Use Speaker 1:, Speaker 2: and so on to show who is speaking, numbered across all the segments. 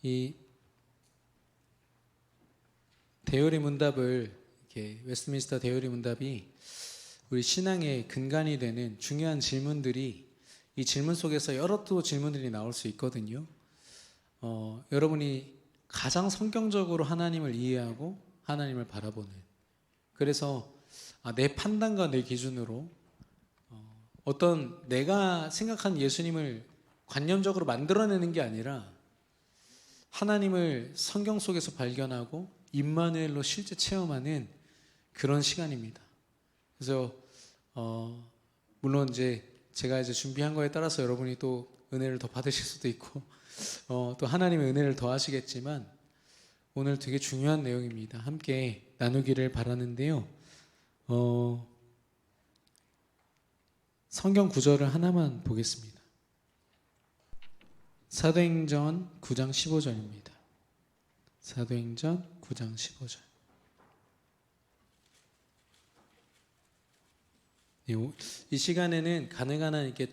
Speaker 1: 이 대요리 문답을 이렇게 웨스트민스터 대요리 문답이 우리 신앙의 근간이 되는 중요한 질문들이 이 질문 속에서 여러 또 질문들이 나올 수 있거든요. 여러분이 가장 성경적으로 하나님을 이해하고 하나님을 바라보는, 그래서 내 판단과 내 기준으로 어떤 내가 생각한 예수님을 관념적으로 만들어내는 게 아니라 하나님을 성경 속에서 발견하고 임마누엘로 실제 체험하는 그런 시간입니다. 그래서 물론 이제 제가 이제 준비한 거에 따라서 여러분이 또 은혜를 더 받으실 수도 있고 또 하나님의 은혜를 더 하시겠지만 오늘 되게 중요한 내용입니다. 함께 나누기를 바라는데요. 성경 구절을 하나만 보겠습니다. 사도행전 9장 15절입니다. 사도행전 9장 15절. 이 시간에는 가능한 한 이렇게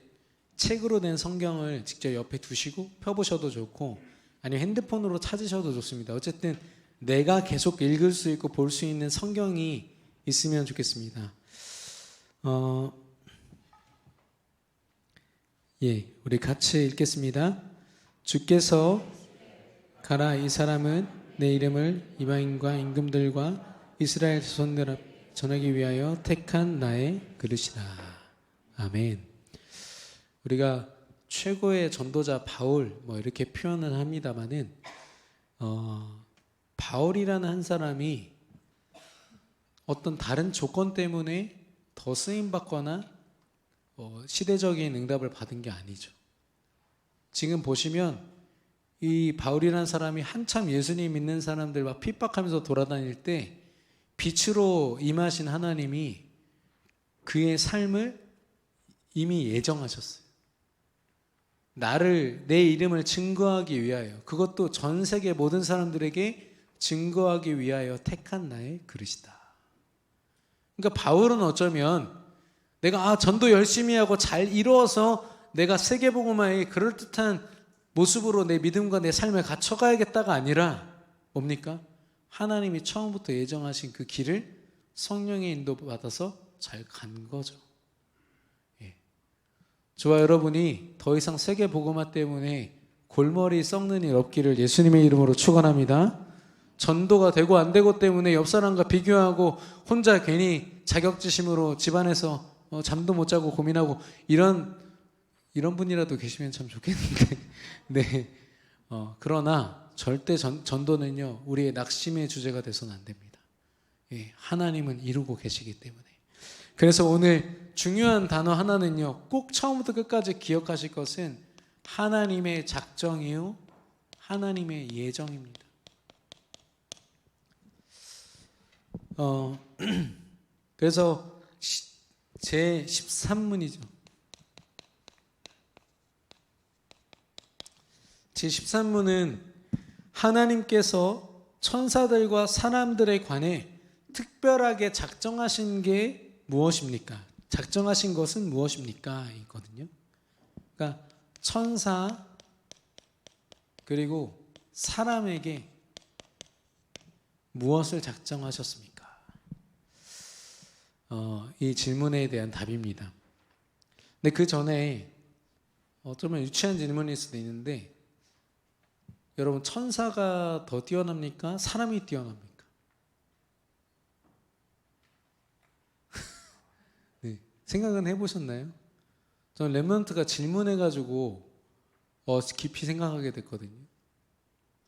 Speaker 1: 책으로 된 성경을 직접 옆에 두시고 펴보셔도 좋고 아니면 핸드폰으로 찾으셔도 좋습니다. 어쨌든 내가 계속 읽을 수 있고 볼 수 있는 성경이 있으면 좋겠습니다. 우리 같이 읽겠습니다. 주께서 가라, 이 사람은 내 이름을 이방인과 임금들과 이스라엘 자손들 앞 전하기 위하여 택한 나의 그릇이라. 아멘. 우리가 최고의 전도자 바울 이렇게 표현을 합니다마는 바울이라는 한 사람이 어떤 다른 조건 때문에 더 쓰임 받거나 시대적인 응답을 받은 게 아니죠. 지금 보시면 이 바울이라는 사람이 한참 예수님 믿는 사람들과 핍박하면서 돌아다닐 때 빛으로 임하신 하나님이 그의 삶을 이미 예정하셨어요. 내 이름을 증거하기 위하여, 그것도 전 세계 모든 사람들에게 증거하기 위하여 택한 나의 그릇이다. 그러니까 바울은 어쩌면 내가 전도 열심히 하고 잘 이루어서 내가 세계복음화의 그럴듯한 모습으로 내 믿음과 내 삶을 갖춰가야겠다가 아니라 뭡니까? 하나님이 처음부터 예정하신 그 길을 성령의 인도받아서 잘 간 거죠. 저와 여러분이 더 이상 세계복음화 때문에 골머리 썩는 일 없기를 예수님의 이름으로 축원합니다. 전도가 되고 안 되고 때문에 옆 사람과 비교하고 혼자 괜히 자격지심으로 집안에서 잠도 못 자고 고민하고 이런 분이라도 계시면 참 좋겠는데 네. 그러나 절대 전도는요 우리의 낙심의 주제가 돼서는 안 됩니다. 하나님은 이루고 계시기 때문에. 그래서 오늘 중요한 단어 하나는요 꼭 처음부터 끝까지 기억하실 것은 하나님의 작정이요 하나님의 예정입니다. 그래서 제 13문이죠. 제 13문은 하나님께서 천사들과 사람들에 관해 특별하게 작정하신 게 무엇입니까? 작정하신 것은 무엇입니까? 있거든요. 그러니까 천사 그리고 사람에게 무엇을 작정하셨습니까? 이 질문에 대한 답입니다. 근데 그 전에 좀 유치한 질문일 수도 있는데 여러분 천사가 더 뛰어납니까? 사람이 뛰어납니까? 네, 생각은 해보셨나요? 저는 랩런트가 질문해가지고 깊이 생각하게 됐거든요.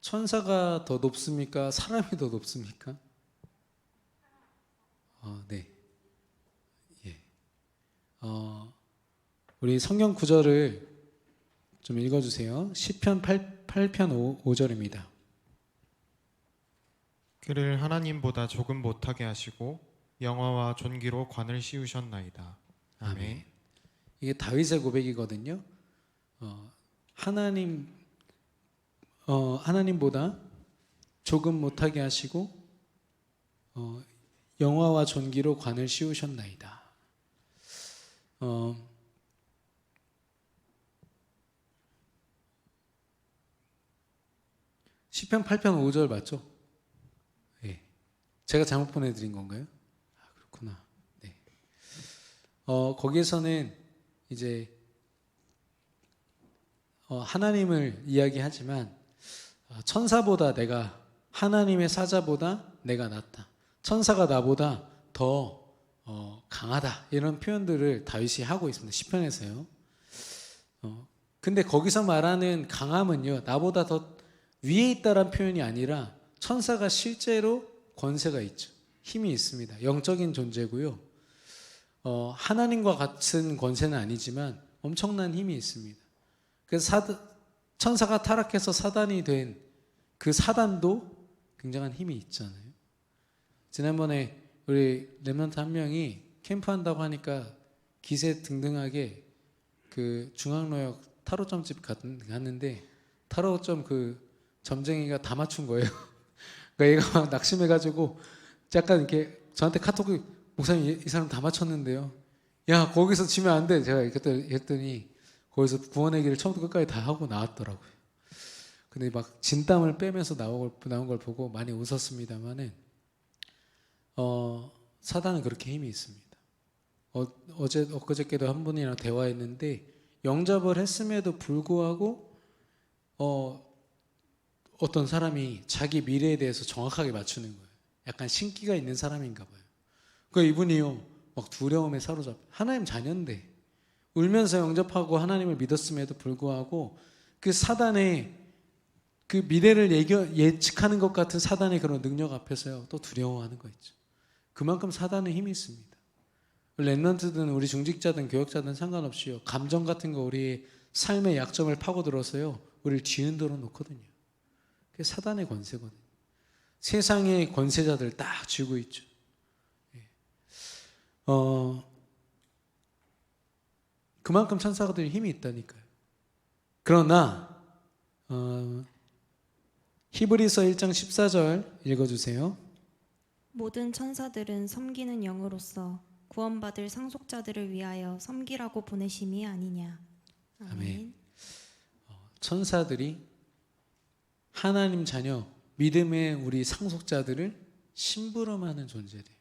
Speaker 1: 천사가 더 높습니까? 사람이 더 높습니까? 네. 우리 성경 구절을 좀 읽어주세요. 시편 8편 5절입니다.
Speaker 2: 그를 하나님보다 조금 못하게 하시고 영화와 존귀로 관을 씌우셨나이다. 아멘.
Speaker 1: 이게 다윗의 고백이거든요. 하나님보다 조금 못하게 하시고 영화와 존귀로 관을 씌우셨나이다. 시편 8편 5절 맞죠? 예. 제가 잘못 보내드린 건가요? 아, 그렇구나. 네. 거기에서는 이제 하나님을 이야기하지만 천사보다 내가 하나님의 사자보다 내가 낫다. 천사가 나보다 더 강하다. 이런 표현들을 다윗이 하고 있습니다. 시편에서요. 근데 거기서 말하는 강함은요, 나보다 더 위에 있다란 표현이 아니라 천사가 실제로 권세가 있죠. 힘이 있습니다. 영적인 존재고요. 하나님과 같은 권세는 아니지만 엄청난 힘이 있습니다. 그래서 천사가 타락해서 사단이 된 그 사단도 굉장한 힘이 있잖아요. 지난번에 우리 랩런트 한 명이 캠프한다고 하니까 기세 등등하게 그 중앙로역 타로점집 갔는데 타로점 그 점쟁이가 다 맞춘 거예요. 그러니까 얘가 막 낙심해가지고 약간 이렇게 저한테 카톡을 목사님 이 사람 다 맞췄는데요. 야 거기서 지면 안 돼. 제가 했더니 거기서 구원의 길을 처음부터 끝까지 다 하고 나왔더라고요. 근데 막 진땀을 빼면서 나온 걸 보고 많이 웃었습니다만은 사단은 그렇게 힘이 있습니다. 엊그저께도 한 분이랑 대화했는데 영접을 했음에도 불구하고 어떤 사람이 자기 미래에 대해서 정확하게 맞추는 거예요. 약간 신기가 있는 사람인가 봐요. 그러니까 이분이요 막 두려움에 사로잡혀 하나님 자녀인데 울면서 영접하고 하나님을 믿었음에도 불구하고 그 사단의 그 미래를 예측하는 것 같은 사단의 그런 능력 앞에서요 또 두려워하는 거 있죠. 그만큼 사단의 힘이 있습니다. 랩런트든 우리 중직자든 교역자든 상관없이요 감정 같은 거 우리의 삶의 약점을 파고들어서요 우리를 뒤흔들어 놓거든요. 그게 사단의 권세거든요. 세상의 권세자들 딱 쥐고 있죠. 그만큼 천사들이 힘이 있다니까요. 그러나 히브리서 1장 14절 읽어주세요.
Speaker 3: 모든 천사들은 섬기는 영으로서 구원받을 상속자들을 위하여 섬기라고 보내심이 아니냐.
Speaker 1: 아멘. 천사들이 하나님 자녀 믿음의 우리 상속자들을 심부름하는 존재래요.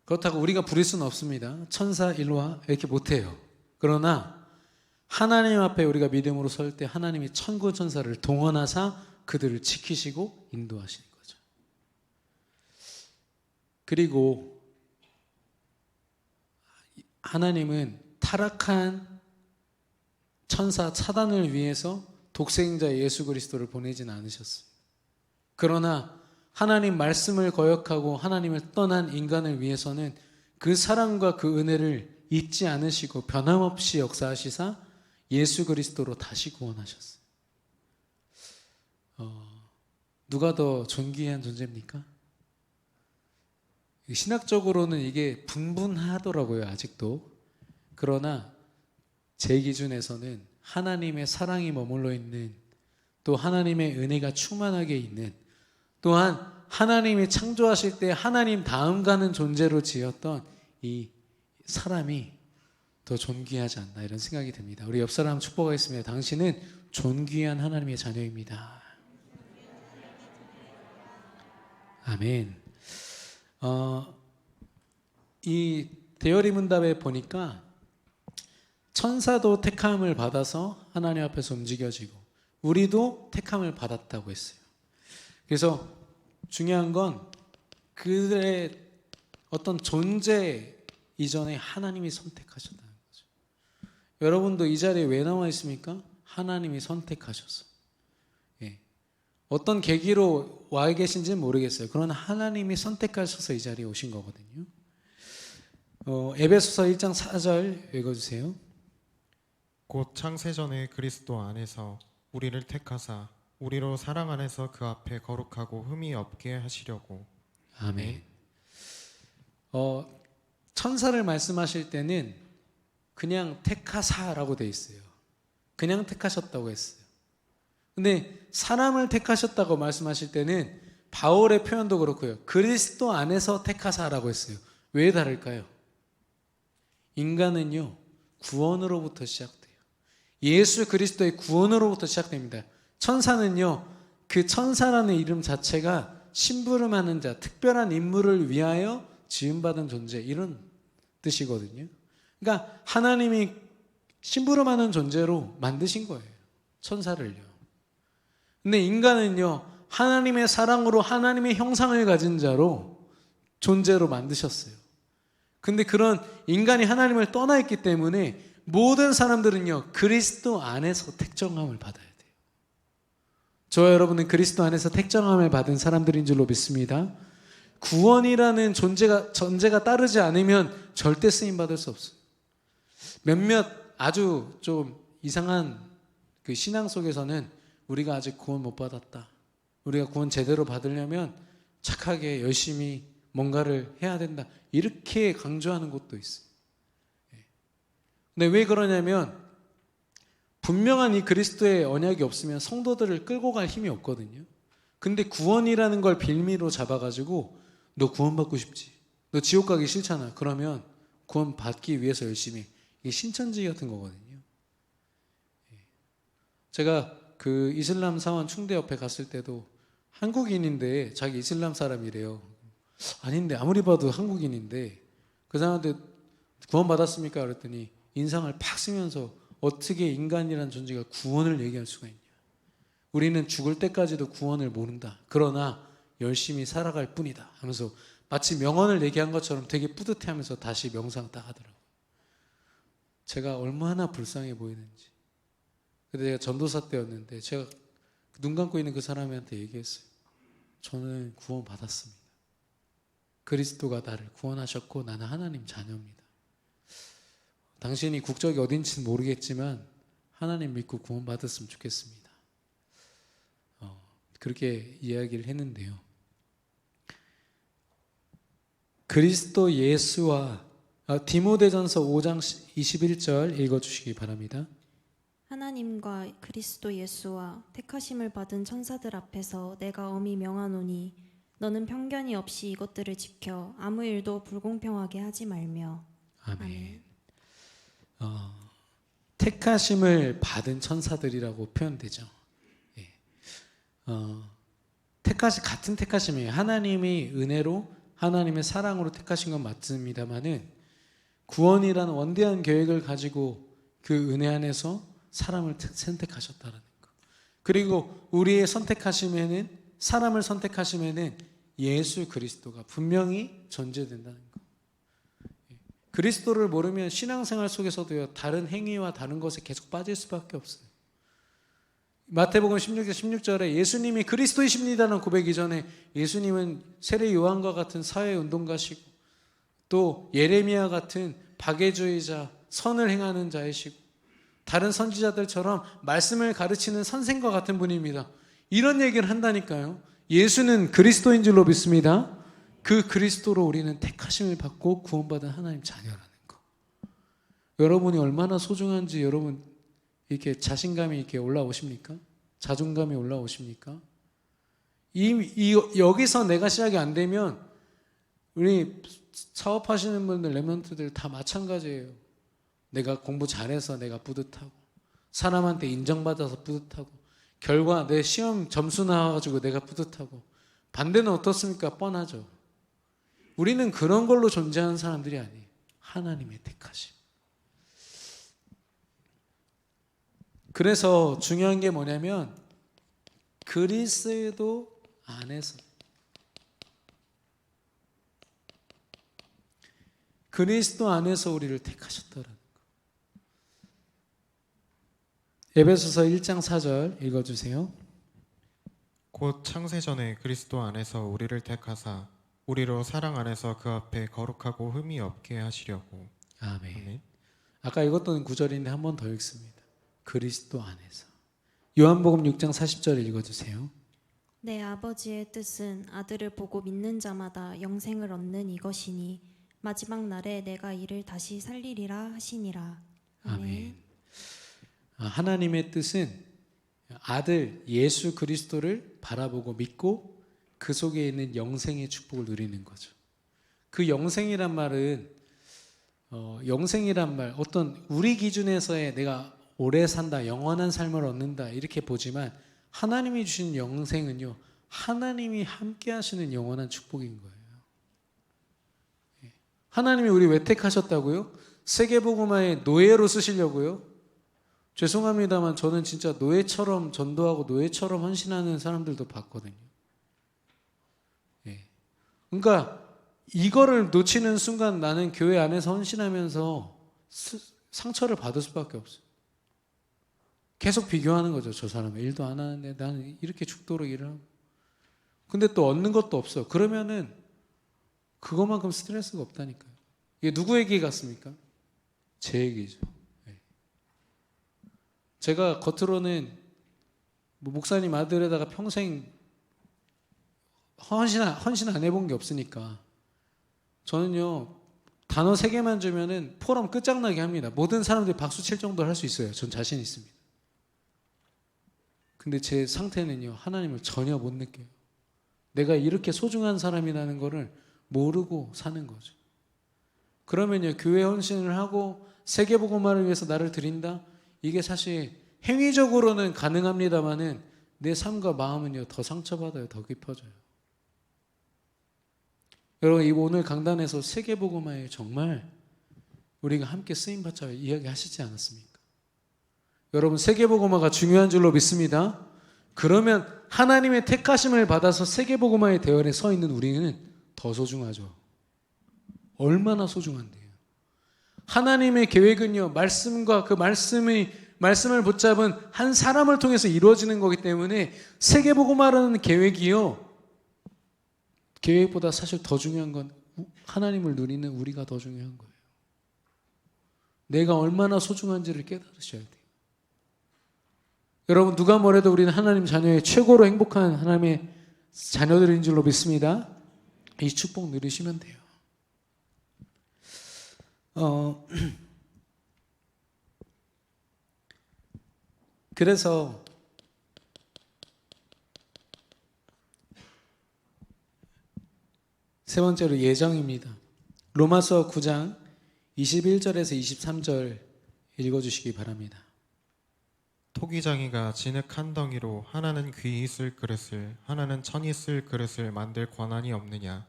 Speaker 1: 그렇다고 우리가 부릴 수는 없습니다. 천사 일로와 이렇게 못해요. 그러나 하나님 앞에 우리가 믿음으로 설 때 하나님이 천군 천사를 동원하사 그들을 지키시고 인도하시는 거죠. 그리고 하나님은 타락한 천사 사단을 위해서 독생자 예수 그리스도를 보내진 않으셨어요. 그러나 하나님 말씀을 거역하고 하나님을 떠난 인간을 위해서는 그 사랑과 그 은혜를 잊지 않으시고 변함없이 역사하시사 예수 그리스도로 다시 구원하셨어요. 누가 더 존귀한 존재입니까? 신학적으로는 이게 분분하더라고요, 아직도. 그러나 제 기준에서는 하나님의 사랑이 머물러 있는, 또 하나님의 은혜가 충만하게 있는, 또한 하나님이 창조하실 때 하나님 다음 가는 존재로 지었던 이 사람이 더 존귀하지 않나 이런 생각이 듭니다. 우리 옆 사람 축복하겠습니다. 당신은 존귀한 하나님의 자녀입니다. 아멘. 이 대열이 문답에 보니까 천사도 택함을 받아서 하나님 앞에서 움직여지고 우리도 택함을 받았다고 했어요. 그래서 중요한 건 그들의 어떤 존재 이전에 하나님이 선택하셨다는 거죠. 여러분도 이 자리에 왜 나와 있습니까? 하나님이 선택하셔서. 어떤 계기로 와 계신지는 모르겠어요. 그러나 하나님이 선택하셔서 이 자리에 오신 거거든요. 에베소서 1장 4절 읽어주세요.
Speaker 2: 곧 창세전에 그리스도 안에서 우리를 택하사 우리로 사랑 안에서 그 앞에 거룩하고 흠이 없게 하시려고.
Speaker 1: 아멘. 천사를 말씀하실 때는 그냥 택하사라고 돼 있어요. 그냥 택하셨다고 했어요. 근데 사람을 택하셨다고 말씀하실 때는 바울의 표현도 그렇고요. 그리스도 안에서 택하사라고 했어요. 왜 다를까요? 인간은요, 구원으로부터 시작돼요. 예수 그리스도의 구원으로부터 시작됩니다. 천사는요, 그 천사라는 이름 자체가 심부름하는 자, 특별한 인물을 위하여 지음받은 존재, 이런 뜻이거든요. 그러니까 하나님이 심부름하는 존재로 만드신 거예요, 천사를요. 근데 인간은요, 하나님의 사랑으로 하나님의 형상을 가진 자로, 존재로 만드셨어요. 근데 그런 인간이 하나님을 떠나 있기 때문에 모든 사람들은요, 그리스도 안에서 택정함을 받아야 돼요. 저와 여러분은 그리스도 안에서 택정함을 받은 사람들인 줄로 믿습니다. 구원이라는 전제가 따르지 않으면 절대 쓰임 받을 수 없어요. 몇몇 아주 좀 이상한 그 신앙 속에서는 우리가 아직 구원 못 받았다, 우리가 구원 제대로 받으려면 착하게 열심히 뭔가를 해야 된다, 이렇게 강조하는 곳도 있어요. 근데 왜 그러냐면 분명한 이 그리스도의 언약이 없으면 성도들을 끌고 갈 힘이 없거든요. 근데 구원이라는 걸 빌미로 잡아가지고 너 구원받고 싶지, 너 지옥 가기 싫잖아, 그러면 구원 받기 위해서 열심히, 이게 신천지 같은 거거든요. 제가 그 이슬람 사원 충대 옆에 갔을 때도 한국인인데 자기 이슬람 사람이래요. 아닌데, 아무리 봐도 한국인인데 그 사람한테 구원 받았습니까? 그랬더니 인상을 팍 쓰면서 어떻게 인간이란 존재가 구원을 얘기할 수가 있냐, 우리는 죽을 때까지도 구원을 모른다, 그러나 열심히 살아갈 뿐이다 하면서 마치 명언을 얘기한 것처럼 되게 뿌듯해하면서 다시 명상 딱 하더라고요. 제가 얼마나 불쌍해 보이는지. 그때 제가 전도사 때였는데 제가 눈 감고 있는 그 사람한테 얘기했어요. 저는 구원 받았습니다. 그리스도가 나를 구원하셨고 나는 하나님 자녀입니다. 당신이 국적이 어딘지는 모르겠지만 하나님 믿고 구원 받았으면 좋겠습니다. 그렇게 이야기를 했는데요. 그리스도 예수와 디모데전서 5장 21절 읽어주시기 바랍니다.
Speaker 3: 하나님과 그리스도 예수와 택하심을 받은 천사들 앞에서 내가 엄히 명하노니 너는 편견이 없이 이것들을 지켜 아무 일도 불공평하게 하지 말며.
Speaker 1: 아멘. 택하심을 받은 천사들이라고 표현되죠. 예. 같은 택하심이에요. 하나님이 은혜로, 하나님의 사랑으로 택하신 건 맞습니다만은 구원이라는 원대한 계획을 가지고 그 은혜 안에서 사람을 선택하셨다는 거. 그리고 우리의 선택하심에는, 사람을 선택하심에는 예수 그리스도가 분명히 존재된다는 거. 그리스도를 모르면 신앙생활 속에서도요, 다른 행위와 다른 것에 계속 빠질 수밖에 없어요. 마태복음 16절에 예수님이 그리스도이십니다는 고백 이전에 예수님은 세례 요한과 같은 사회운동가시고 또 예레미야 같은 박애주의자, 선을 행하는 자이시고 다른 선지자들처럼 말씀을 가르치는 선생과 같은 분입니다. 이런 얘기를 한다니까요. 예수는 그리스도인 줄로 믿습니다. 그 그리스도로 우리는 택하심을 받고 구원받은 하나님 자녀라는 거. 여러분이 얼마나 소중한지 여러분 이렇게 자신감이 이렇게 올라오십니까? 자존감이 올라오십니까? 여기서 내가 시작이 안 되면 우리 사업하시는 분들, 랩런트들 다 마찬가지예요. 내가 공부 잘해서 내가 뿌듯하고 사람한테 인정받아서 뿌듯하고 결과 내 시험 점수 나와가지고 내가 뿌듯하고 반대는 어떻습니까? 뻔하죠. 우리는 그런 걸로 존재하는 사람들이 아니에요. 하나님의 택하심. 그래서 중요한 게 뭐냐면 그리스도 안에서, 그리스도 안에서 우리를 택하셨다라는 거. 에베소서 1장 4절 읽어주세요.
Speaker 2: 곧 창세전에 그리스도 안에서 우리를 택하사 우리로 사랑 안에서 그 앞에 거룩하고 흠이 없게 하시려고.
Speaker 1: 아멘.
Speaker 2: 아멘.
Speaker 1: 아까 읽었던 구절인데 한 번 더 읽습니다. 그리스도 안에서. 요한복음 6장 40절 읽어주세요.
Speaker 3: 내 아버지의 뜻은 아들을 보고 믿는 자마다 영생을 얻는 이것이니 마지막 날에 내가 이를 다시 살리리라 하시니라.
Speaker 1: 아멘. 하나님의 뜻은 아들 예수 그리스도를 바라보고 믿고 그 속에 있는 영생의 축복을 누리는 거죠. 그 영생이란 말은 영생이란 말, 어떤 우리 기준에서의 내가 오래 산다, 영원한 삶을 얻는다 이렇게 보지만 하나님이 주신 영생은요, 하나님이 함께 하시는 영원한 축복인 거예요. 하나님이 우리 왜 택하셨다고요? 세계복음화의 노예로 쓰시려고요? 죄송합니다만 저는 진짜 노예처럼 전도하고 노예처럼 헌신하는 사람들도 봤거든요. 그러니까 이거를 놓치는 순간 나는 교회 안에서 헌신하면서 상처를 받을 수밖에 없어요. 계속 비교하는 거죠. 저 사람은 일도 안 하는데 나는 이렇게 죽도록 일을 하고. 근데 또 얻는 것도 없어. 그러면은 그것만큼 스트레스가 없다니까요. 이게 누구 얘기 같습니까? 제 얘기죠. 제가 겉으로는 뭐 목사님 아들에다가 평생 헌신 안 해본 게 없으니까 저는요 단어 3개만 주면은 포럼 끝장나게 합니다. 모든 사람들이 박수 칠 정도로 할 수 있어요. 전 자신 있습니다. 근데 제 상태는요 하나님을 전혀 못 느껴요. 내가 이렇게 소중한 사람이라는 거를 모르고 사는 거죠. 그러면요 교회 헌신을 하고 세계복음화를 위해서 나를 드린다? 이게 사실 행위적으로는 가능합니다만은 내 삶과 마음은요 더 상처받아요. 더 깊어져요. 여러분 이 오늘 강단에서 세계복음화에 정말 우리가 함께 쓰임받자 이야기하시지 않았습니까? 여러분 세계복음화가 중요한 줄로 믿습니다. 그러면 하나님의 택하심을 받아서 세계복음화의 대열에 서 있는 우리는 더 소중하죠. 얼마나 소중한데요. 하나님의 계획은요 말씀과 그 말씀을 붙잡은 한 사람을 통해서 이루어지는 거기 때문에 세계복음화라는 계획이요 계획보다 사실 더 중요한 건 하나님을 누리는 우리가 더 중요한 거예요. 내가 얼마나 소중한지를 깨달으셔야 돼요. 여러분 누가 뭐래도 우리는 하나님 자녀의 최고로 행복한 하나님의 자녀들인 줄로 믿습니다. 이 축복 누리시면 돼요. 그래서 세 번째로 예정입니다. 로마서 9장 21절에서 23절 읽어주시기 바랍니다.
Speaker 2: 토기장이가 진흙 한 덩이로 하나는 귀 있을 그릇을 하나는 천 있을 그릇을 만들 권한이 없느냐.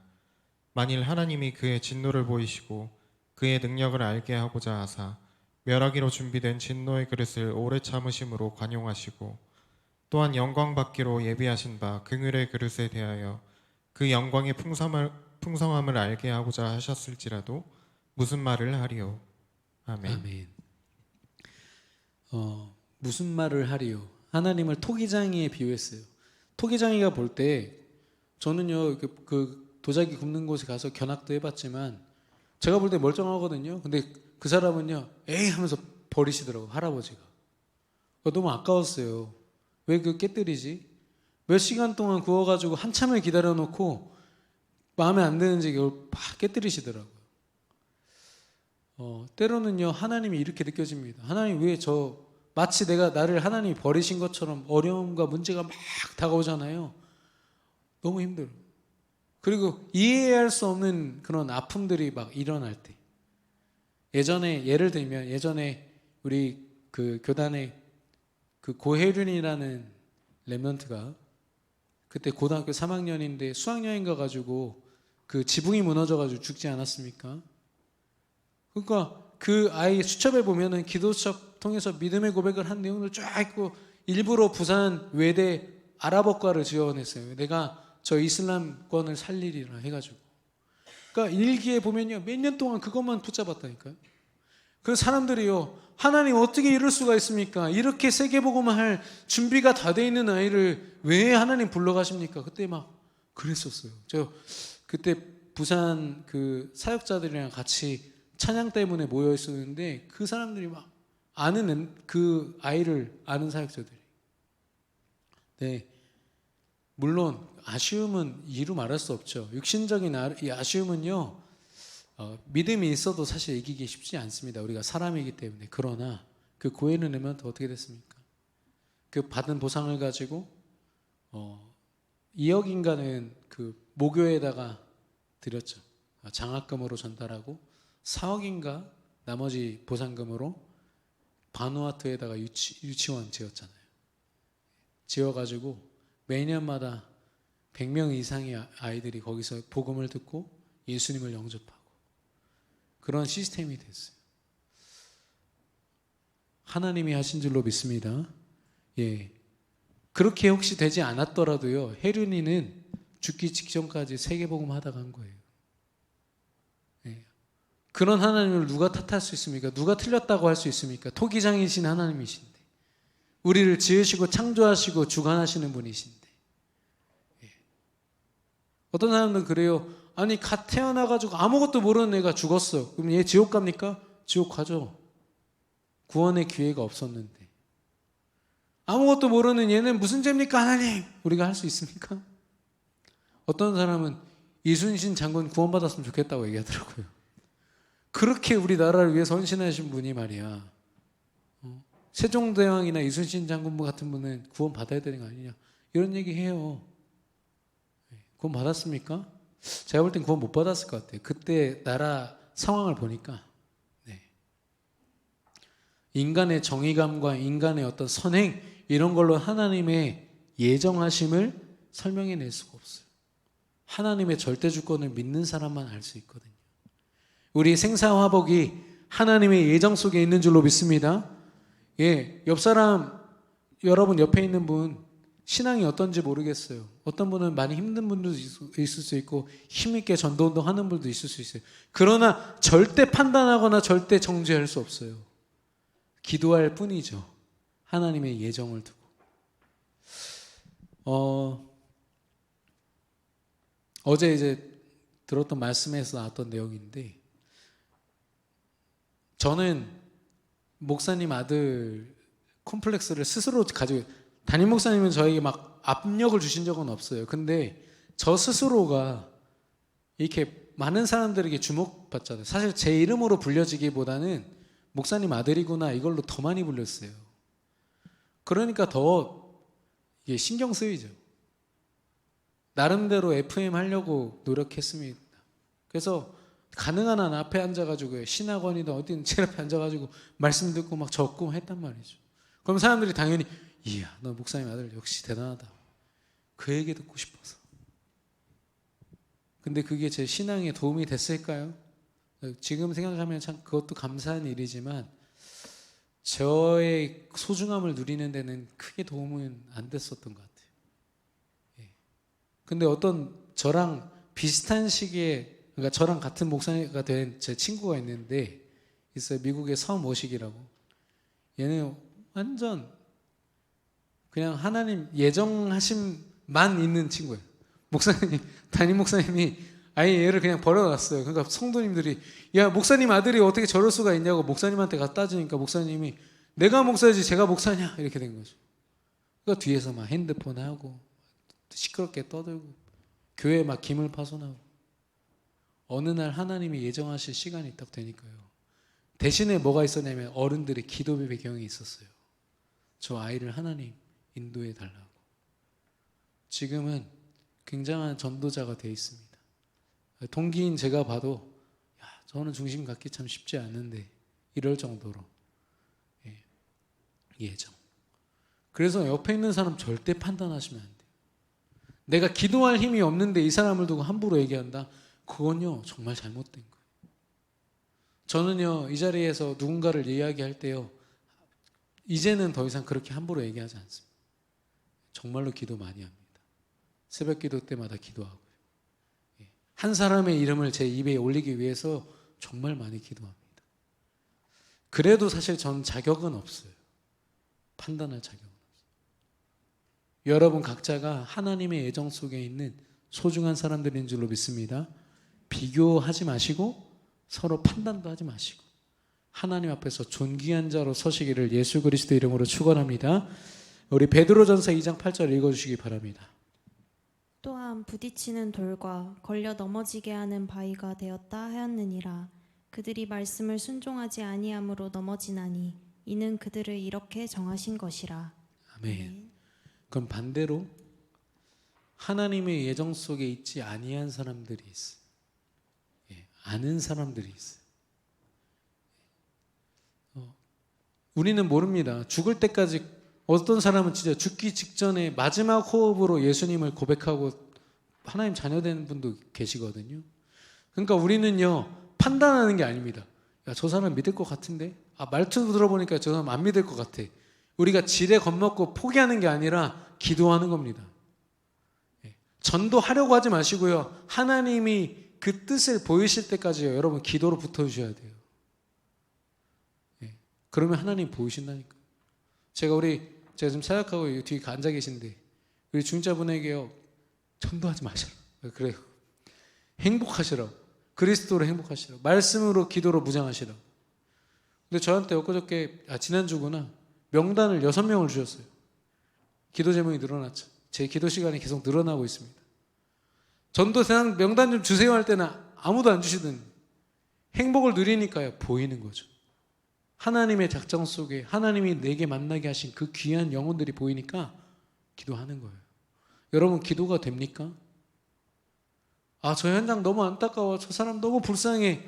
Speaker 2: 만일 하나님이 그의 진노를 보이시고 그의 능력을 알게 하고자 하사 멸하기로 준비된 진노의 그릇을 오래 참으심으로 관용하시고 또한 영광 받기로 예비하신 바 긍휼의 그릇에 대하여 그 영광의 풍성함을 알게 하고자 하셨을지라도 무슨 말을 하리요. 아멘.
Speaker 1: 아멘. 무슨 말을 하리요? 하나님을 토기장이에 비유했어요. 토기장이가 볼 때 저는요 그 도자기 굽는 곳에 가서 견학도 해봤지만 제가 볼 때 멀쩡하거든요. 근데 그 사람은요 에이 하면서 버리시더라고 할아버지가. 너무 아까웠어요. 왜 그 깨뜨리지? 몇 시간 동안 구워가지고 한참을 기다려놓고 마음에 안 드는지 이걸 막 깨뜨리시더라고요. 때로는요 하나님이 이렇게 느껴집니다. 하나님 왜 마치 나를 하나님이 버리신 것처럼 어려움과 문제가 막 다가오잖아요. 너무 힘들어요. 그리고 이해할 수 없는 그런 아픔들이 막 일어날 때 예를 들면 예전에 우리 그 교단에 그 고혜륜이라는 랩런트가 그때 고등학교 3학년인데 수학여행 가가지고 그 지붕이 무너져가지고 죽지 않았습니까? 그러니까 그 아이 수첩에 보면은 기도 수첩 통해서 믿음의 고백을 한 내용을 쫙 있고 일부러 부산 외대 아랍어과를 지원했어요. 내가 저 이슬람권을 살리리라 해가지고. 그러니까 일기에 보면요 몇 년 동안 그것만 붙잡았다니까요. 그 사람들이요 하나님 어떻게 이럴 수가 있습니까? 이렇게 세계복음화 할 준비가 다 돼 있는 아이를 왜 하나님 불러가십니까? 그때 막 그랬었어요. 저 그때 부산 그 사역자들이랑 같이 찬양 때문에 모여 있었는데 그 사람들이 막 아는 그 아이를 아는 사역자들이. 네, 물론 아쉬움은 이루 말할 수 없죠. 육신적인 이 아쉬움은요 믿음이 있어도 사실 이기기 쉽지 않습니다. 우리가 사람이기 때문에. 그러나 그 고해는 랩런트 어떻게 됐습니까? 그 받은 보상을 가지고 2억인가는 그 모교에다가 드렸죠. 장학금으로 전달하고 4억인가 나머지 보상금으로 바누아투에다가 유치원 지었잖아요. 지어가지고 매년마다 100명 이상의 아이들이 거기서 복음을 듣고 예수님을 영접하고 그런 시스템이 됐어요. 하나님이 하신 줄로 믿습니다. 예. 그렇게 혹시 되지 않았더라도요, 혜륜이는 죽기 직전까지 세계복음 하다 간 거예요. 예. 그런 하나님을 누가 탓할 수 있습니까? 누가 틀렸다고 할 수 있습니까? 토기장이신 하나님이신데, 우리를 지으시고 창조하시고 주관하시는 분이신데. 예. 어떤 사람들은 그래요. 아니, 갓 태어나가지고 아무것도 모르는 애가 죽었어. 그럼 얘 지옥 갑니까? 지옥 가죠. 구원의 기회가 없었는데. 아무것도 모르는 얘는 무슨 죄입니까, 하나님? 우리가 할 수 있습니까? 어떤 사람은 이순신 장군 구원받았으면 좋겠다고 얘기하더라고요. 그렇게 우리나라를 위해서 헌신하신 분이 말이야. 세종대왕이나 이순신 장군 같은 분은 구원받아야 되는 거 아니냐. 이런 얘기 해요. 구원 받았습니까? 제가 볼 땐 구원 못 받았을 것 같아요. 그때 나라 상황을 보니까. 네. 인간의 정의감과 인간의 어떤 선행, 이런 걸로 하나님의 예정하심을 설명해낼 수가 없어요. 하나님의 절대 주권을 믿는 사람만 알 수 있거든요. 우리 생사화복이 하나님의 예정 속에 있는 줄로 믿습니다. 예, 옆 사람, 여러분 옆에 있는 분 신앙이 어떤지 모르겠어요. 어떤 분은 많이 힘든 분도 있을 수 있고 힘있게 전도운동 하는 분도 있을 수 있어요. 그러나 절대 판단하거나 절대 정죄할 수 없어요. 기도할 뿐이죠. 하나님의 예정을 두고. 어제 이제 들었던 말씀에서 나왔던 내용인데, 저는 목사님 아들 콤플렉스를 스스로 가지고, 담임 목사님은 저에게 막 압력을 주신 적은 없어요. 근데 저 스스로가 이렇게 많은 사람들에게 주목받잖아요. 사실 제 이름으로 불려지기보다는 목사님 아들이구나 이걸로 더 많이 불렸어요. 그러니까 더 이게 신경 쓰이죠. 나름대로 FM 하려고 노력했습니다. 그래서 가능한 한 앞에 앉아가지고 신학원이든 어디든 제일 앞에 앉아가지고 말씀 듣고 막 적고 했단 말이죠. 그럼 사람들이 당연히 이야, 너 목사님 아들 역시 대단하다. 그 얘기 듣고 싶어서. 근데 그게 제 신앙에 도움이 됐을까요? 지금 생각하면 참 그것도 감사한 일이지만 저의 소중함을 누리는 데는 크게 도움은 안 됐었던 것 같아요. 예. 근데 어떤 저랑 비슷한 시기에, 그러니까 저랑 같은 목사가 된 제 친구가 있는데 있어요. 미국의 서모식이라고. 얘는 완전 그냥 하나님 예정하심만 있는 친구예요. 목사님, 담임 목사님이 아예 얘를 그냥 버려놨어요. 그러니까 성도님들이 야, 목사님 아들이 어떻게 저럴 수가 있냐고 목사님한테 갖다 따지니까 목사님이 내가 목사지 제가 목사냐 이렇게 된 거죠. 그러니까 뒤에서 막 핸드폰 하고 시끄럽게 떠들고 교회에 막 기물 파손하고. 어느 날 하나님이 예정하실 시간이 딱 되니까요. 대신에 뭐가 있었냐면 어른들의 기도 배경이 있었어요. 저 아이를 하나님 인도해 달라고. 지금은 굉장한 전도자가 되어 있습니다. 동기인 제가 봐도 야, 저는 중심 갖기 참 쉽지 않은데 이럴 정도로 예정. 그래서 옆에 있는 사람 절대 판단하시면 안 돼요. 내가 기도할 힘이 없는데 이 사람을 두고 함부로 얘기한다? 그건요 정말 잘못된 거예요. 저는요 이 자리에서 누군가를 이야기할 때요 이제는 더 이상 그렇게 함부로 얘기하지 않습니다. 정말로 기도 많이 합니다. 새벽 기도 때마다 기도하고요. 한 사람의 이름을 제 입에 올리기 위해서 정말 많이 기도합니다. 그래도 사실 전 자격은 없어요. 판단할 자격은 없어요. 여러분 각자가 하나님의 예정 속에 있는 소중한 사람들인 줄로 믿습니다. 비교하지 마시고 서로 판단도 하지 마시고 하나님 앞에서 존귀한 자로 서시기를 예수 그리스도 이름으로 축원합니다. 우리 베드로전서 2장 8절 읽어주시기 바랍니다.
Speaker 3: 또한 부딪히는 돌과 걸려 넘어지게 하는 바위가 되었다 하였느니라. 그들이 말씀을 순종하지 아니함으로 넘어지나니 이는 그들을 이렇게 정하신 것이라.
Speaker 1: 아멘. 그럼 반대로 하나님의 예정 속에 있지 아니한 사람들이 있어요. 아는 사람들이 있어요. 우리는 모릅니다. 죽을 때까지 어떤 사람은 진짜 죽기 직전에 마지막 호흡으로 예수님을 고백하고 하나님 자녀 되는 분도 계시거든요. 그러니까 우리는요, 판단하는 게 아닙니다. 야, 저 사람 믿을 것 같은데? 말투 들어보니까 저 사람 안 믿을 것 같아. 우리가 지레 겁먹고 포기하는 게 아니라 기도하는 겁니다. 전도하려고 하지 마시고요. 하나님이 그 뜻을 보이실 때까지요, 여러분 기도로 붙어주셔야 돼요. 그러면 하나님 보이신다니까요. 제가 지금 사역하고 뒤에 앉아 계신데 우리 중자분에게요, 전도하지 마시라. 그래요. 행복하시라고. 그리스도로 행복하시라고. 말씀으로 기도로 무장하시라고. 근데 저한테 엊그저께 지난주구나 명단을 6명을 주셨어요. 기도 제목이 늘어났죠. 제 기도 시간이 계속 늘어나고 있습니다. 전도 세상 명단 좀 주세요 할 때는 아무도 안 주시더니 행복을 누리니까요, 보이는 거죠. 하나님의 작정 속에 하나님이 내게 만나게 하신 그 귀한 영혼들이 보이니까 기도하는 거예요. 여러분 기도가 됩니까? 저 현장 너무 안타까워. 저 사람 너무 불쌍해.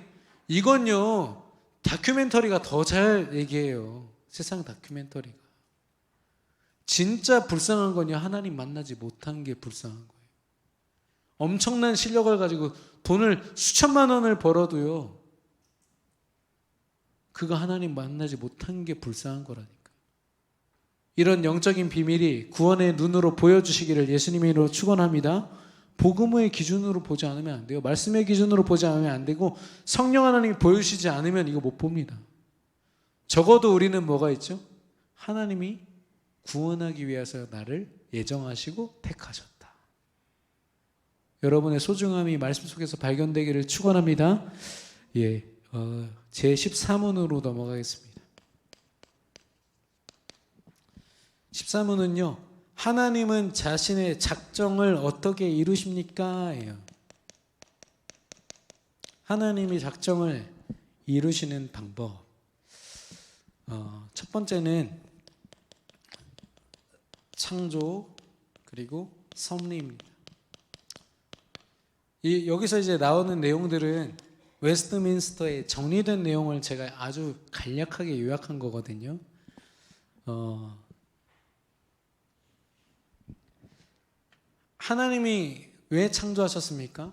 Speaker 1: 이건요, 다큐멘터리가 더 잘 얘기해요. 세상 다큐멘터리가. 진짜 불쌍한 건요, 하나님 만나지 못한 게 불쌍한 거예요. 엄청난 실력을 가지고 돈을 수천만 원을 벌어도요, 그가 하나님 만나지 못한 게 불쌍한 거라니까. 이런 영적인 비밀이 구원의 눈으로 보여주시기를 예수님의 이름으로 축원합니다. 복음의 기준으로 보지 않으면 안 돼요. 말씀의 기준으로 보지 않으면 안 되고, 성령 하나님이 보여주시지 않으면 이거 못 봅니다. 적어도 우리는 뭐가 있죠? 하나님이 구원하기 위해서 나를 예정하시고 택하셨다. 여러분의 소중함이 말씀 속에서 발견되기를 축원합니다. 제 13문으로 넘어가겠습니다. 13문은요, 하나님은 자신의 작정을 어떻게 이루십니까? 예요. 하나님이 작정을 이루시는 방법. 첫 번째는 창조 그리고 섭리입니다. 여기서 이제 나오는 내용들은 웨스트민스터의 정리된 내용을 제가 아주 간략하게 요약한 거거든요. 하나님이 왜 창조하셨습니까?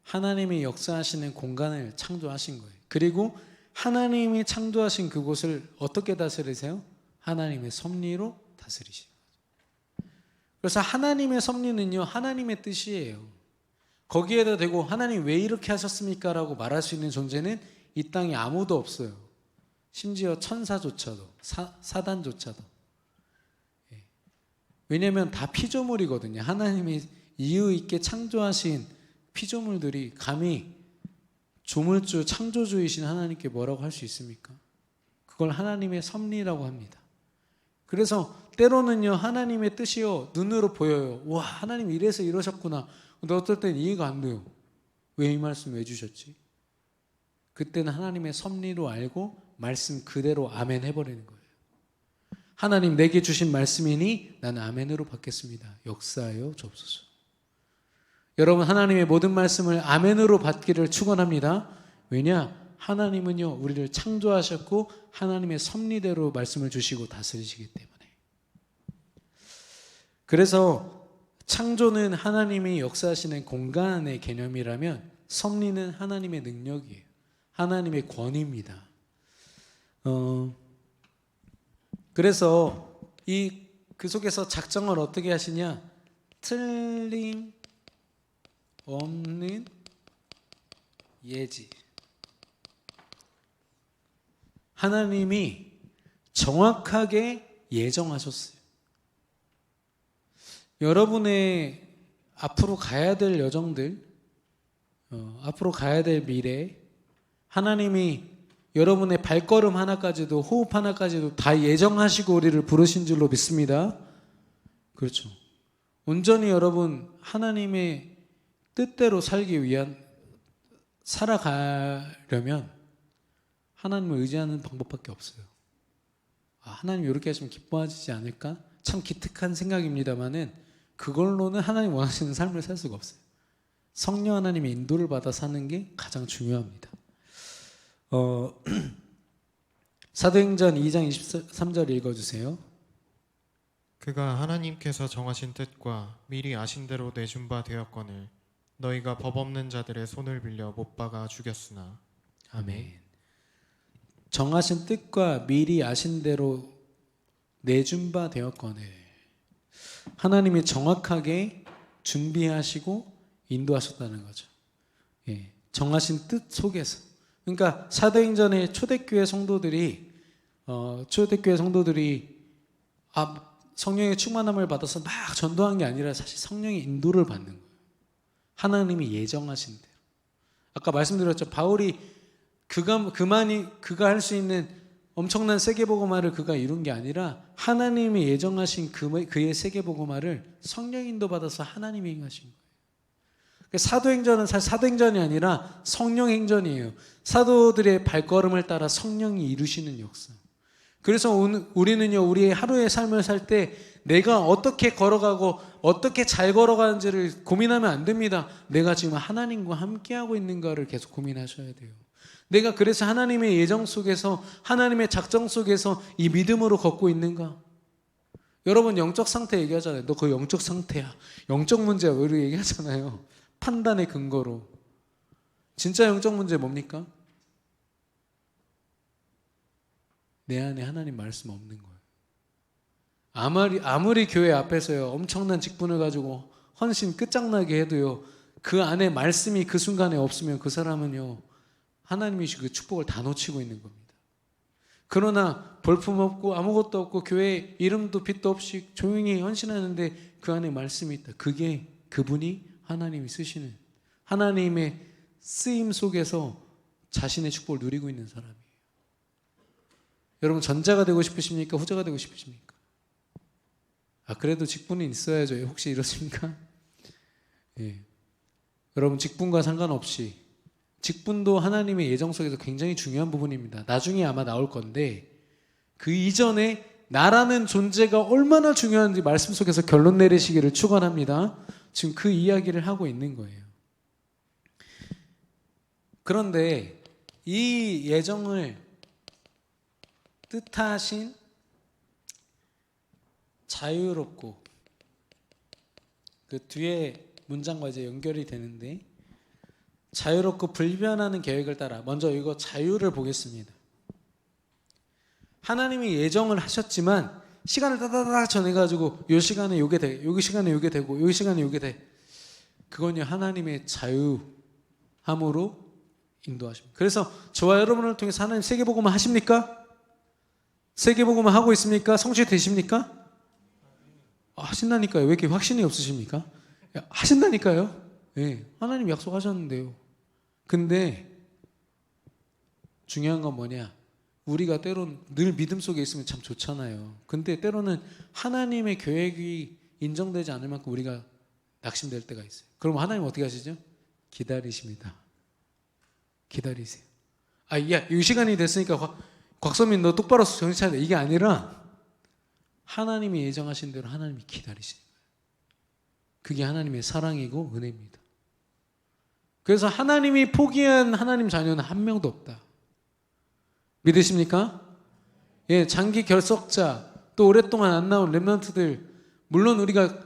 Speaker 1: 하나님이 역사하시는 공간을 창조하신 거예요. 그리고 하나님이 창조하신 그곳을 어떻게 다스리세요? 하나님의 섭리로 다스리시는 거죠. 그래서 하나님의 섭리는요, 하나님의 뜻이에요. 거기에다 대고 하나님 왜 이렇게 하셨습니까? 라고 말할 수 있는 존재는 이 땅에 아무도 없어요. 심지어 천사조차도, 사단조차도. 왜냐하면 다 피조물이거든요. 하나님이 이유 있게 창조하신 피조물들이 감히 조물주, 창조주이신 하나님께 뭐라고 할 수 있습니까? 그걸 하나님의 섭리라고 합니다. 그래서 때로는요, 하나님의 뜻이요, 눈으로 보여요. 와, 하나님 이래서 이러셨구나. 근데 어떨 땐 이해가 안 돼요. 왜 이 말씀 왜 주셨지? 그때는 하나님의 섭리로 알고 말씀 그대로 아멘 해버리는 거예요. 하나님 내게 주신 말씀이니 나는 아멘으로 받겠습니다. 역사하여 주옵소서. 여러분, 하나님의 모든 말씀을 아멘으로 받기를 축원합니다. 왜냐? 하나님은요, 우리를 창조하셨고 하나님의 섭리대로 말씀을 주시고 다스리시기 때문에. 그래서 창조는 하나님이 역사하시는 공간의 개념이라면 섭리는 하나님의 능력이에요. 하나님의 권위입니다. 그래서 그 속에서 작정을 어떻게 하시냐? 틀림 없는 예지. 하나님이 정확하게 예정하셨어요. 여러분의 앞으로 가야 될 여정들, 앞으로 가야 될 미래, 하나님이 여러분의 발걸음 하나까지도, 호흡 하나까지도 다 예정하시고 우리를 부르신 줄로 믿습니다. 그렇죠. 온전히 여러분 하나님의 뜻대로 살기 위한, 살아가려면 하나님을 의지하는 방법밖에 없어요. 하나님 이렇게 하시면 기뻐하시지 않을까? 참 기특한 생각입니다만은 그걸로는 하나님 원하시는 삶을 살 수가 없어요. 성령 하나님의 인도를 받아 사는 게 가장 중요합니다. 사도행전 2장 23절 읽어주세요.
Speaker 2: 그가 하나님께서 정하신 뜻과 미리 아신 대로 내준 바 되었거늘 너희가 법 없는 자들의 손을 빌려 못 박아 죽였으나.
Speaker 1: 아멘. 정하신 뜻과 미리 아신 대로 내준 바 되었거늘. 하나님이 정확하게 준비하시고 인도하셨다는 거죠. 예, 정하신 뜻 속에서. 그러니까 사도행전의 초대교회 성도들이 성령의 충만함을 받아서 막 전도한 게 아니라 사실 성령의 인도를 받는 거예요. 하나님이 예정하신 대로. 아까 말씀드렸죠. 바울이 그가 할 수 있는 엄청난 세계복음화를 그가 이룬 게 아니라 하나님이 예정하신 그의 세계복음화를 성령 인도 받아서 하나님이 행하신 거예요. 사도행전은 사실 사도행전이 아니라 성령행전이에요. 사도들의 발걸음을 따라 성령이 이루시는 역사. 그래서 우리는요, 우리의 하루의 삶을 살 때 내가 어떻게 걸어가고 어떻게 잘 걸어가는지를 고민하면 안 됩니다. 내가 지금 하나님과 함께하고 있는가를 계속 고민하셔야 돼요. 내가 그래서 하나님의 예정 속에서, 하나님의 작정 속에서 이 믿음으로 걷고 있는가? 여러분 영적 상태 얘기하잖아요. 너 그 영적 상태야, 영적 문제야, 왜 이렇게 얘기하잖아요. 판단의 근거로. 진짜 영적 문제 뭡니까? 내 안에 하나님 말씀 없는 거예요. 아무리 교회 앞에서요 엄청난 직분을 가지고 헌신 끝장나게 해도요, 그 안에 말씀이 그 순간에 없으면 그 사람은요 하나님이 그 축복을 다 놓치고 있는 겁니다. 그러나 볼품 없고 아무것도 없고 교회 이름도 빛도 없이 조용히 헌신하는데 그 안에 말씀이 있다. 그게 그분이 하나님이 쓰시는, 하나님의 쓰임 속에서 자신의 축복을 누리고 있는 사람이에요. 여러분 전자가 되고 싶으십니까? 후자가 되고 싶으십니까? 그래도 직분이 있어야죠. 혹시 이렇습니까? 예. 여러분 직분과 상관없이, 직분도 하나님의 예정 속에서 굉장히 중요한 부분입니다. 나중에 아마 나올 건데 그 이전에 나라는 존재가 얼마나 중요한지 말씀 속에서 결론 내리시기를 축원합니다. 지금 그 이야기를 하고 있는 거예요. 그런데 이 예정을 뜻하신 자유롭고, 그 뒤에 문장과 이제 연결이 되는데, 자유롭고 불변하는 계획을 따라, 먼저 이거 자유를 보겠습니다. 하나님이 예정을 하셨지만 시간을 따다닥 정해가지고 요 시간에 요게 돼, 요 시간에 요게 되고 요 시간에 요게 돼. 그건요 하나님의 자유함으로 인도하십니다. 그래서 저와 여러분을 통해서 하나님 세계복음화 하십니까? 세계복음화 하고 있습니까? 성취되십니까? 하신다니까요. 왜 이렇게 확신이 없으십니까? 하신다니까요. 네, 하나님 약속하셨는데요. 근데 중요한 건 뭐냐? 우리가 때론 늘 믿음 속에 있으면 참 좋잖아요. 근데 때로는 하나님의 계획이 인정되지 않을 만큼 우리가 낙심될 때가 있어요. 그럼 하나님 어떻게 하시죠? 기다리십니다. 기다리세요. 이 시간이 됐으니까 곽선민 너 똑바로 정신 차려야 돼. 이게 아니라 하나님이 예정하신 대로 하나님이 기다리시는 거예요. 그게 하나님의 사랑이고 은혜입니다. 그래서 하나님이 포기한 하나님 자녀는 한 명도 없다. 믿으십니까? 예, 장기 결석자, 또 오랫동안 안 나온 렘넌트들, 물론 우리가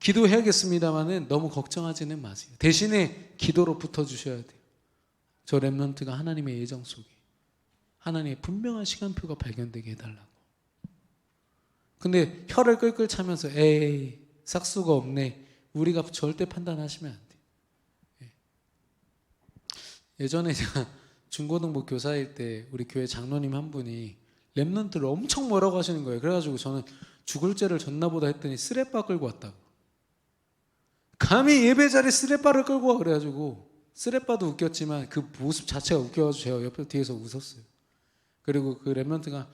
Speaker 1: 기도해야겠습니다만은 너무 걱정하지는 마세요. 대신에 기도로 붙어주셔야 돼요. 저 렘넌트가 하나님의 예정 속에 하나님의 분명한 시간표가 발견되게 해달라고. 근데 혀를 끌끌 차면서 에이 싹수가 없네, 우리가 절대 판단하시면 안 돼요. 예전에 제가 중고등부 교사일 때 우리 교회 장로님 한 분이 렘넌트를 엄청 뭐라고 하시는 거예요. 그래가지고 저는 죽을 죄를 졌나 보다 했더니 쓰레빠 끌고 왔다고. 감히 예배 자리에 쓰레빠를 끌고 와. 그래가지고 쓰레빠도 웃겼지만 그 모습 자체가 웃겨가지고 제가 옆에 뒤에서 웃었어요. 그리고 그 렘넌트가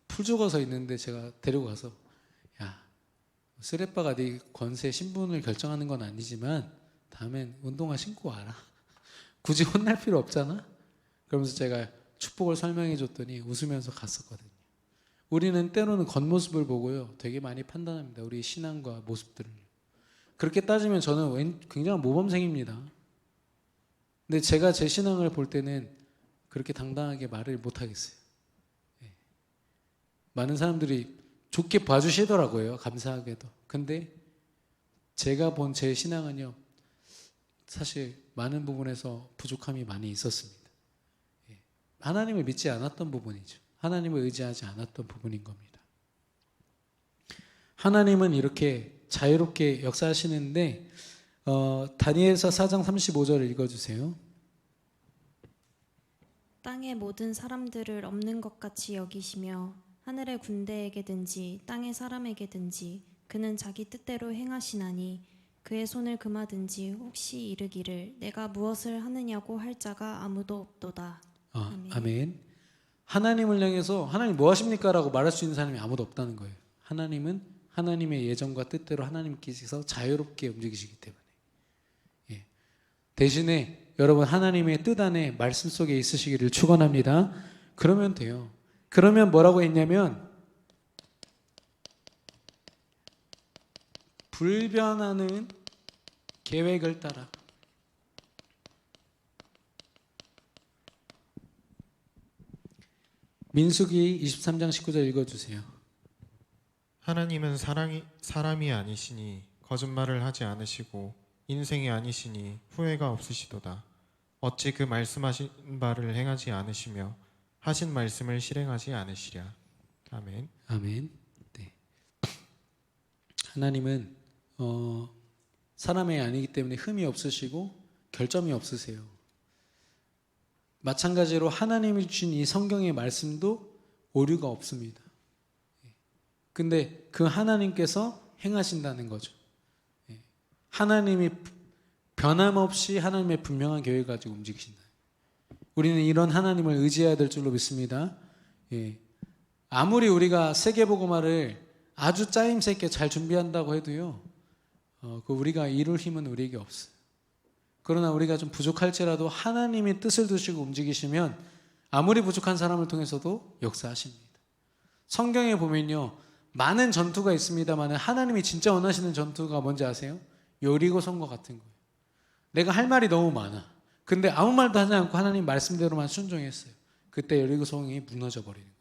Speaker 1: 풀 죽어서 있는데 제가 데리고 가서, 야, 쓰레빠가 네 권세 신분을 결정하는 건 아니지만 다음엔 운동화 신고 와라. 굳이 혼날 필요 없잖아. 그러면서 제가 축복을 설명해 줬더니 웃으면서 갔었거든요. 우리는 때로는 겉모습을 보고요 되게 많이 판단합니다. 우리 신앙과 모습들을. 그렇게 따지면 저는 굉장한 모범생입니다. 근데 제가 제 신앙을 볼 때는 그렇게 당당하게 말을 못 하겠어요. 많은 사람들이 좋게 봐주시더라고요. 감사하게도. 근데 제가 본 제 신앙은요, 사실 많은 부분에서 부족함이 많이 있었습니다. 예. 하나님을 믿지 않았던 부분이죠. 하나님을 의지하지 않았던 부분인 겁니다. 하나님은 이렇게 자유롭게 역사하시는데 다니엘서 4장 35절을 읽어주세요.
Speaker 3: 땅의 모든 사람들을 없는 것 같이 여기시며 하늘의 군대에게든지 땅의 사람에게든지 그는 자기 뜻대로 행하시나니 그의 손을 금하든지 혹시 이르기를 내가 무엇을 하느냐고 할 자가 아무도 없도다.
Speaker 1: 아멘. 하나님을 향해서 하나님 뭐 하십니까? 라고 말할 수 있는 사람이 아무도 없다는 거예요. 하나님은 하나님의 예정과 뜻대로 하나님께서 자유롭게 움직이시기 때문에. 예. 대신에 여러분 하나님의 뜻 안에 말씀 속에 있으시기를 축원합니다. 그러면 돼요. 그러면 뭐라고 했냐면 불변하는 계획을 따라 민수기 23장 19절 읽어주세요.
Speaker 2: 하나님은 사람이 아니시니 거짓말을 하지 않으시고 인생이 아니시니 후회가 없으시도다. 어찌 그 말씀하신 바를 행하지 않으시며 하신 말씀을 실행하지 않으시랴. 아멘.
Speaker 1: 아멘. 네. 하나님은 사람이 아니기 때문에 흠이 없으시고 결점이 없으세요. 마찬가지로 하나님이 주신 이 성경의 말씀도 오류가 없습니다. 근데 그 하나님께서 행하신다는 거죠. 하나님이 변함없이 하나님의 분명한 계획을 가지고 움직이신다. 우리는 이런 하나님을 의지해야 될 줄로 믿습니다. 아무리 우리가 세계복음화를 아주 짜임새 있게 잘 준비한다고 해도요, 우리가 이룰 힘은 우리에게 없어요. 그러나 우리가 좀 부족할지라도 하나님이 뜻을 두시고 움직이시면 아무리 부족한 사람을 통해서도 역사하십니다. 성경에 보면요, 많은 전투가 있습니다만 하나님이 진짜 원하시는 전투가 뭔지 아세요? 여리고성과 같은 거예요. 내가 할 말이 너무 많아. 근데 아무 말도 하지 않고 하나님 말씀대로만 순종했어요. 그때 여리고성이 무너져 버리는 거예요.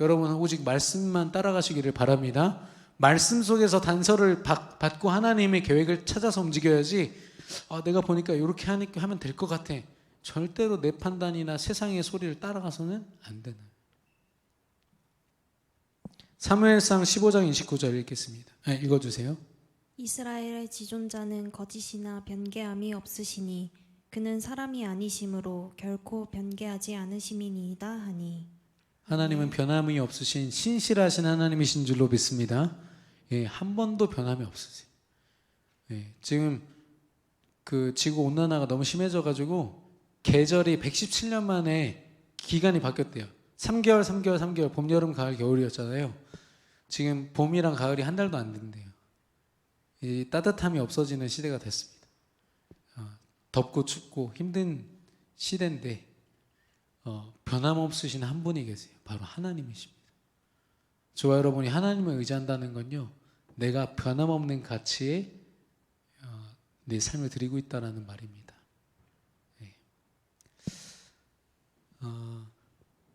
Speaker 1: 여러분 오직 말씀만 따라가시기를 바랍니다. 말씀 속에서 단서를 받고 하나님의 계획을 찾아서 움직여야지 내가 보니까 이렇게 하면 될 것 같아. 절대로 내 판단이나 세상의 소리를 따라가서는 안 되는. 사무엘상 15장 29절 읽겠습니다. 읽어주세요.
Speaker 3: 이스라엘의 지존자는 거짓이나 변개함이 없으시니 그는 사람이 아니심으로 결코 변개하지 않으심이니이다 하니. 하나님은
Speaker 1: 변함이 없으신 신실하신 하나님이신 줄로 믿습니다. 한 번도 변함이 없으세요. 지금 그 지구 온난화가 너무 심해져가지고 계절이 117년 만에 기간이 바뀌었대요. 3개월, 봄, 여름, 가을, 겨울이었잖아요. 지금 봄이랑 가을이 한 달도 안 된대요. 이 따뜻함이 없어지는 시대가 됐습니다. 덥고 춥고 힘든 시대인데 변함없으신 한 분이 계세요. 바로 하나님이십니다. 저와 여러분이 하나님을 의지한다는 건요, 내가 변함없는 가치에 내 삶을 드리고 있다는 말입니다.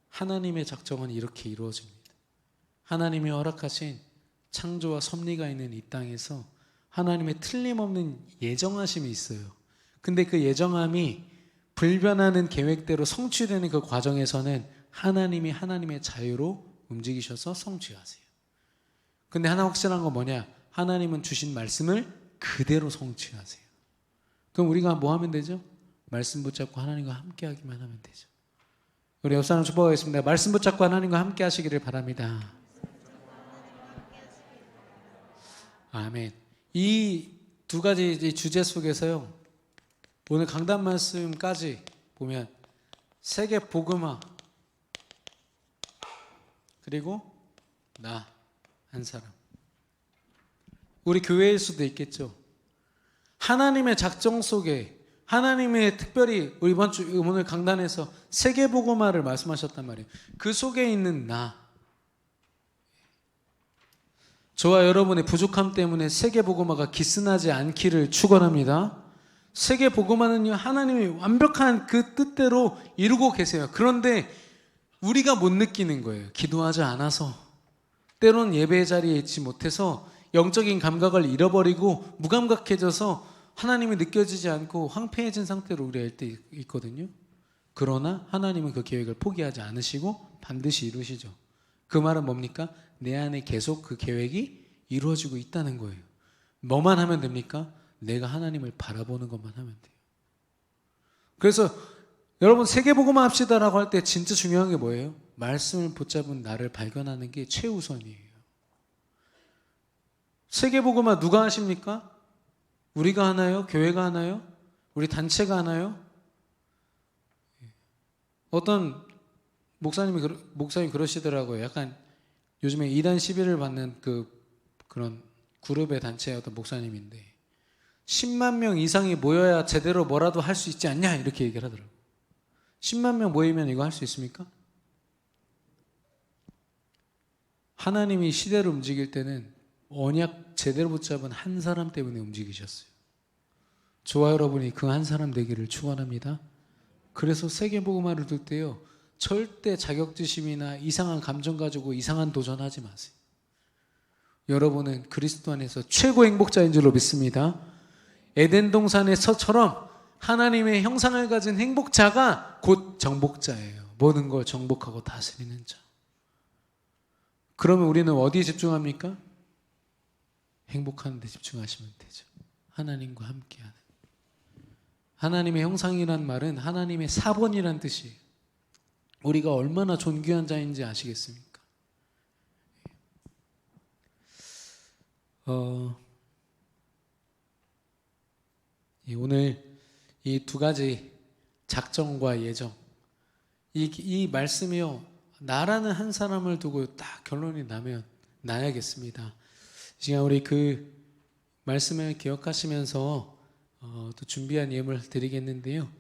Speaker 1: 하나님의 작정은 이렇게 이루어집니다. 하나님이 허락하신 창조와 섭리가 있는 이 땅에서 하나님의 틀림없는 예정하심이 있어요. 근데 그 예정함이 불변하는 계획대로 성취되는 그 과정에서는 하나님이 하나님의 자유로 움직이셔서 성취하세요. 근데 하나 확실한 건 뭐냐? 하나님은 주신 말씀을 그대로 성취하세요. 그럼 우리가 뭐 하면 되죠? 말씀 붙잡고 하나님과 함께 하기만 하면 되죠. 우리 옆 사람 축복하겠습니다. 말씀 붙잡고 하나님과 함께 하시기를 바랍니다. 아멘. 이 두 가지 주제 속에서요, 오늘 강단 말씀까지 보면 세계 복음화 그리고 나 한 사람, 우리 교회일 수도 있겠죠. 하나님의 작정 속에 하나님의 특별히 우리 이번 주 오늘 강단에서 세계 복음화를 말씀하셨단 말이에요. 그 속에 있는 나, 저와 여러분의 부족함 때문에 세계 복음화가 기스나지 않기를 축원합니다. 세계 복음화는요, 하나님이 완벽한 그 뜻대로 이루고 계세요. 그런데 우리가 못 느끼는 거예요. 기도하지 않아서, 때론 예배의 자리에 있지 못해서 영적인 감각을 잃어버리고 무감각해져서 하나님이 느껴지지 않고 황폐해진 상태로 우리가 때 있거든요. 그러나 하나님은 그 계획을 포기하지 않으시고 반드시 이루시죠. 그 말은 뭡니까? 내 안에 계속 그 계획이 이루어지고 있다는 거예요. 뭐만 하면 됩니까? 내가 하나님을 바라보는 것만 하면 돼요. 그래서 여러분 세계복음화 합시다라고 할 때 진짜 중요한 게 뭐예요? 말씀을 붙잡은 나를 발견하는 게 최우선이에요. 세계복음화 누가 하십니까? 우리가 하나요? 교회가 하나요? 우리 단체가 하나요? 어떤 목사님 그러시더라고요. 약간 요즘에 이단 시비를 받는 그런 그룹의 단체의 어떤 목사님인데 10만 명 이상이 모여야 제대로 뭐라도 할 수 있지 않냐 이렇게 얘기를 하더라고요. 10만 명 모이면 이거 할 수 있습니까? 하나님이 시대를 움직일 때는 언약 제대로 붙잡은 한 사람 때문에 움직이셨어요. 저와 여러분이 그 한 사람 되기를 축원합니다. 그래서 세계복음화를 둘 때요, 절대 자격지심이나 이상한 감정 가지고 이상한 도전하지 마세요. 여러분은 그리스도 안에서 최고 행복자인 줄로 믿습니다. 에덴 동산에서처럼 하나님의 형상을 가진 행복자가 곧 정복자예요. 모든 걸 정복하고 다스리는 자. 그러면 우리는 어디에 집중합니까? 행복하는 데 집중하시면 되죠. 하나님과 함께하는. 하나님의 형상이란 말은 하나님의 사본이란 뜻이에요. 우리가 얼마나 존귀한 자인지 아시겠습니까? 오늘 이 두 가지 작정과 예정, 이 말씀이요, 나라는 한 사람을 두고 딱 결론이 나면 나야겠습니다. 이 시간 우리 그 말씀을 기억하시면서 또 준비한 예물 드리겠는데요.